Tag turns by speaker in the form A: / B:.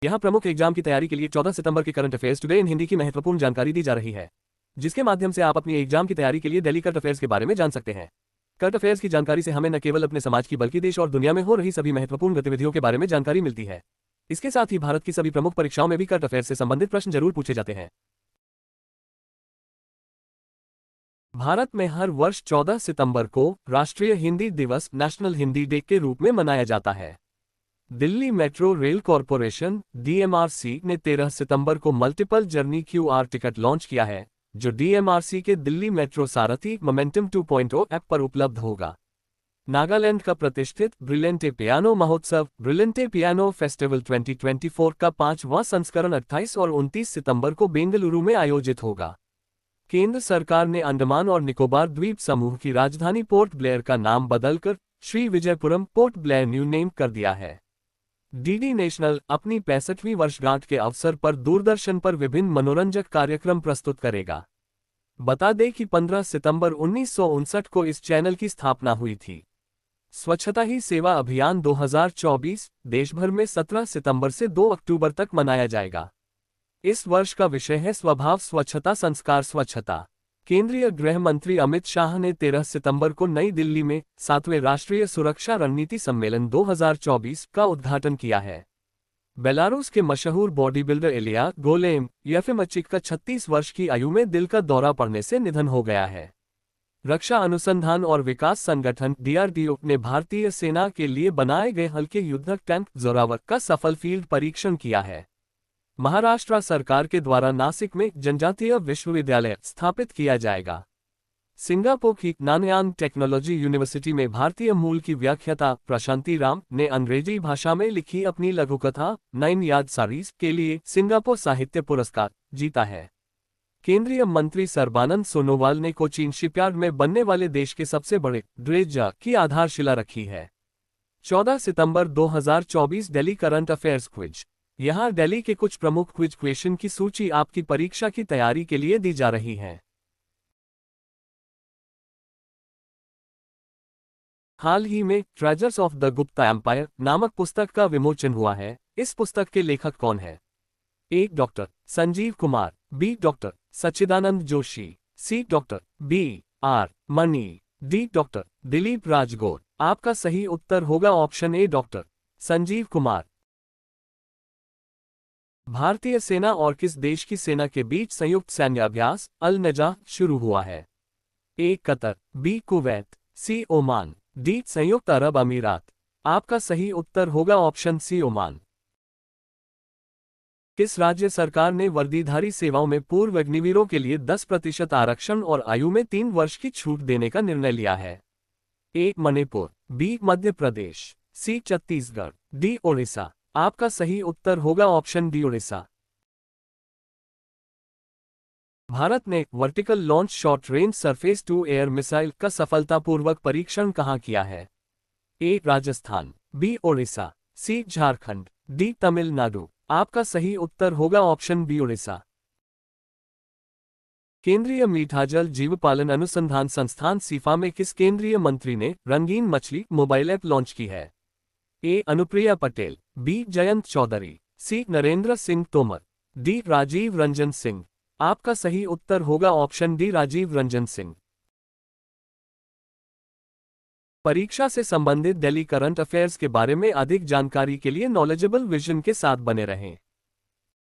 A: यहाँ प्रमुख एग्जाम की तैयारी के लिए 14 सितंबर के current affairs today in Hindi की महत्वपूर्ण जानकारी दी जा रही है, जिसके माध्यम से आप अपनी एग्जाम की तैयारी के लिए दिल्ली करंट अफेयर्स के बारे में जान सकते हैं। करंट अफेयर्स की जानकारी से हमें न केवल अपने समाज की बल्कि देश और दुनिया में हो रही सभी महत्वपूर्ण गतिविधियों के बारे में जानकारी मिलती है। इसके साथ ही भारत की सभी प्रमुख परीक्षाओं में भी करंट अफेयर्स से संबंधित प्रश्न जरूर पूछे जाते हैं। भारत में हर वर्ष 14 सितंबर को राष्ट्रीय हिंदी दिवस नेशनल हिंदी डे के रूप में मनाया जाता है। Delhi metro rail corporation DMRC ने 13 सितंबर को multiple journey QR ticket launch किया है, जो DMRC के दिल्ली मेट्रो सारथी मोमेंटम 2.0 ऐप पर उपलब्ध होगा। नागालैंड का प्रतिष्ठित ब्रिलियंटे पियानो महोत्सव ब्रिलियंटे पियानो फेस्टिवल 2024 का 5वां संस्करण 28 और 29 सितंबर को बेंगलुरु में आयोजित होगा। केंद्र सरकार ने अंडमान और निकोबार द्वीप समूह की राजधानी पोर्ट ब्लेयर का नाम बदलकर Shri Vijayapuram port Blair new name कर दिया है। डीडी नेशनल अपनी 65वीं वर्षगांठ के अवसर पर दूरदर्शन पर विभिन्न मनोरंजक कार्यक्रम प्रस्तुत करेगा। बता दें कि 15 सितंबर 1959 को इस चैनल की स्थापना हुई थी। स्वच्छता ही सेवा अभियान 2024 देश भर में 17 सितंबर से 2 अक्टूबर तक मनाया जाएगा। इस वर्ष का विषय है स्वभाव स्वच्छता संस्कार स्वच्छता। केंद्रीय गृह मंत्री अमित शाह ने 13 सितंबर को नई दिल्ली में 7वें राष्ट्रीय सुरक्षा रणनीति सम्मेलन 2024 का उद्घाटन किया है। बेलारूस के मशहूर बॉडी बिल्डर इलिया गोलेम येफिमचिक का 36 वर्ष की आयु में दिल का दौरा पड़ने से निधन हो गया है। रक्षा अनुसंधान और विकास संगठन DRDO ने भारतीय सेना के लिए बनाए गए हल्के युद्धक टैंक जोरावर का सफल फील्ड परीक्षण किया है। महाराष्ट्र सरकार के द्वारा नासिक में जनजातीय विश्वविद्यालय स्थापित किया जाएगा। सिंगापुर की नानयांग टेक्नोलॉजी यूनिवर्सिटी में भारतीय मूल की व्याख्याता प्रशांति राम ने अंग्रेजी भाषा में लिखी अपनी लघुकथा 9 याद सारीज के लिए सिंगापुर साहित्य पुरस्कार जीता है। केंद्रीय मंत्री सर्बानंद सोनोवाल ने कोचीन शिपयार्ड में बनने वाले देश के सबसे बड़े ड्रेज की आधारशिला रखी है। 14 सितंबर 2024 दिल्ली करंट अफेयर्स क्विज। यहाँ दिल्ली के कुछ प्रमुख क्विज क्वेश्चन की सूची आपकी परीक्षा की तैयारी के लिए दी जा रही है। हाल ही में treasures of the Gupta empire नामक पुस्तक का विमोचन हुआ है। इस पुस्तक के लेखक कौन है? A. Doctor Sanjeev Kumar, B. Doctor Sachchidanand Joshi, C. Doctor B.R. Mani, D. Doctor Dilip Rajgor. आपका सही उत्तर होगा option A doctor Sanjeev Kumar. भारतीय सेना और किस देश की सेना के बीच संयुक्त सैन्य अभ्यास अल नजाह शुरू हुआ है? A. Qatar, B. Kuwait, C. Oman, D. संयुक्त अरब अमीरात। आपका सही उत्तर होगा ऑप्शन सी ओमान। किस राज्य सरकार ने वर्दीधारी सेवाओं में पूर्व अग्निवीरों के लिए 10% आरक्षण और आयु में 3 वर्ष की छूट देने का निर्णय लिया है? A. Manipur, B. Madhya Pradesh, C. Chhattisgarh, D. Odisha. आपका सही उत्तर होगा ऑप्शन डी ओडिशा। भारत ने vertical launch short range surface to air missile का सफलतापूर्वक परीक्षण कहां किया है? A. Rajasthan, B. Odisha, C. Jharkhand, D. Tamil Nadu. आपका सही उत्तर होगा ऑप्शन बी ओडिशा। केंद्रीय मीठा जल जीव पालन अनुसंधान संस्थान सीफा में किस केंद्रीय मंत्री ने रंगीन मछली मोबाइल ऐप लॉन्च की है? ए. अनुप्रिया पटेल, बी. जयंत चौधरी, सी. नरेंद्र सिंह तोमर, डी. राजीव रंजन सिंह। आपका सही उत्तर होगा ऑप्शन डी राजीव रंजन सिंह। परीक्षा से संबंधित दिल्ली करंट अफेयर्स के बारे में अधिक जानकारी के लिए नॉलेजेबल विजन के साथ बने रहें।